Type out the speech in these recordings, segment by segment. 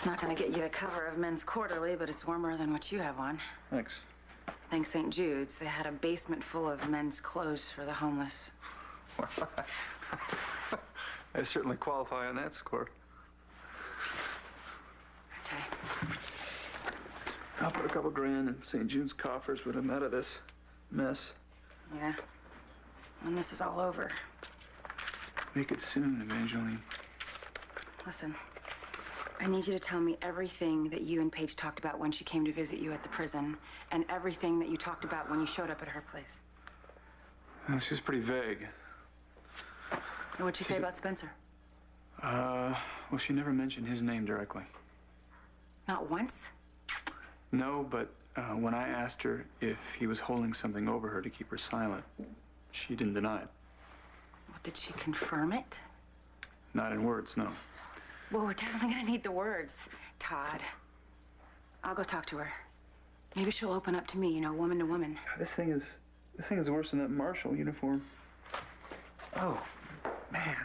It's not going to get you the cover of Men's Quarterly, but it's warmer than what you have on. Thanks. Thanks St. Jude's. They had a basement full of men's clothes for the homeless. I certainly qualify on that score. Okay. I'll put a couple grand in St. Jude's coffers when I'm out of this mess. Yeah. When this is all over. Make it soon, Evangeline. Listen, I need you to tell me everything that you and Paige talked about when she came to visit you at the prison, and everything that you talked about when you showed up at her place. Well, she's pretty vague. And what'd she say about Spencer? Well, she never mentioned his name directly. Not once? No, but when I asked her if he was holding something over her to keep her silent, she didn't deny it. Well, did she confirm it? Not in words, no. Well, we're definitely gonna need the words, Todd. I'll go talk to her. Maybe she'll open up to me, you know, woman to woman. This thing is worse than that Marshall uniform. Oh, man.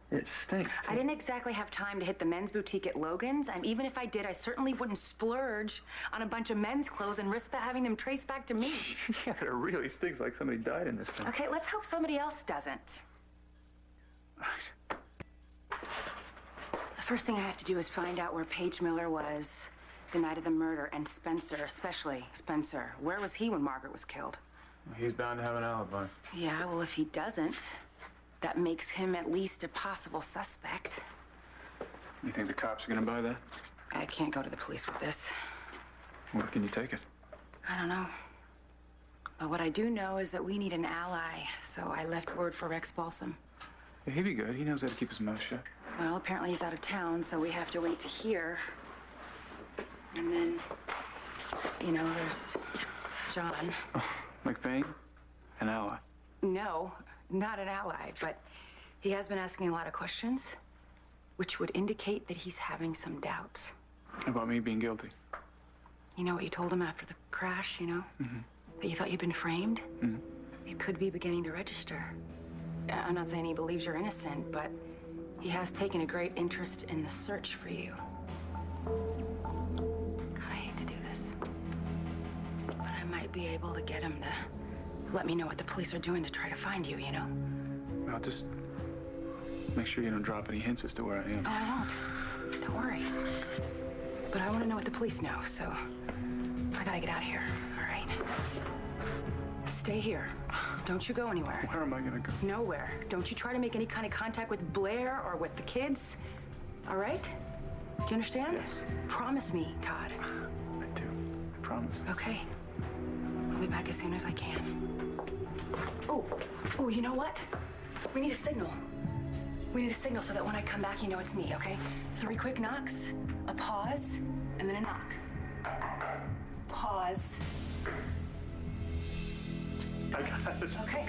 It stinks, too. I didn't exactly have time to hit the men's boutique at Logan's, and even if I did, I certainly wouldn't splurge on a bunch of men's clothes and risk having them traced back to me. Yeah, it really stinks like somebody died in this thing. Okay, let's hope somebody else doesn't. Right. The first thing I have to do is find out where Paige Miller was the night of the murder, and Spencer, especially Spencer. Where was he when Margaret was killed? He's bound to have an alibi. Yeah, well, if he doesn't, that makes him at least a possible suspect. You think the cops are gonna buy that? I can't go to the police with this. Where can you take it? I don't know. But what I do know is that we need an ally, so I left word for Rex Balsam. Yeah, he'd be good. He knows how to keep his mouth shut. Well, apparently he's out of town, so we have to wait to hear. And then, you know, there's John. Oh, McBain? An ally? No, not an ally, but he has been asking a lot of questions, which would indicate that he's having some doubts. About me being guilty? You know what you told him after the crash, you know? Mm-hmm. That you thought you'd been framed? Mm-hmm. It could be beginning to register. I'm not saying he believes you're innocent, but he has taken a great interest in the search for you. God, I hate to do this. But I might be able to get him to let me know what the police are doing to try to find you, you know? Well, just make sure you don't drop any hints as to where I am. Oh, I won't. Don't worry. But I want to know what the police know, so I gotta get out of here, all right? Stay here. Don't you go anywhere. Where am I gonna go? Nowhere. Don't you try to make any kind of contact with Blair or with the kids, all right? Do you understand? Yes. Promise me, Todd. I do. I promise. Okay. I'll be back as soon as I can. Oh, you know what? We need a signal. We need a signal so that when I come back, you know it's me, okay? 3 quick knocks, a pause, and then a knock. Pause. I got it. Okay.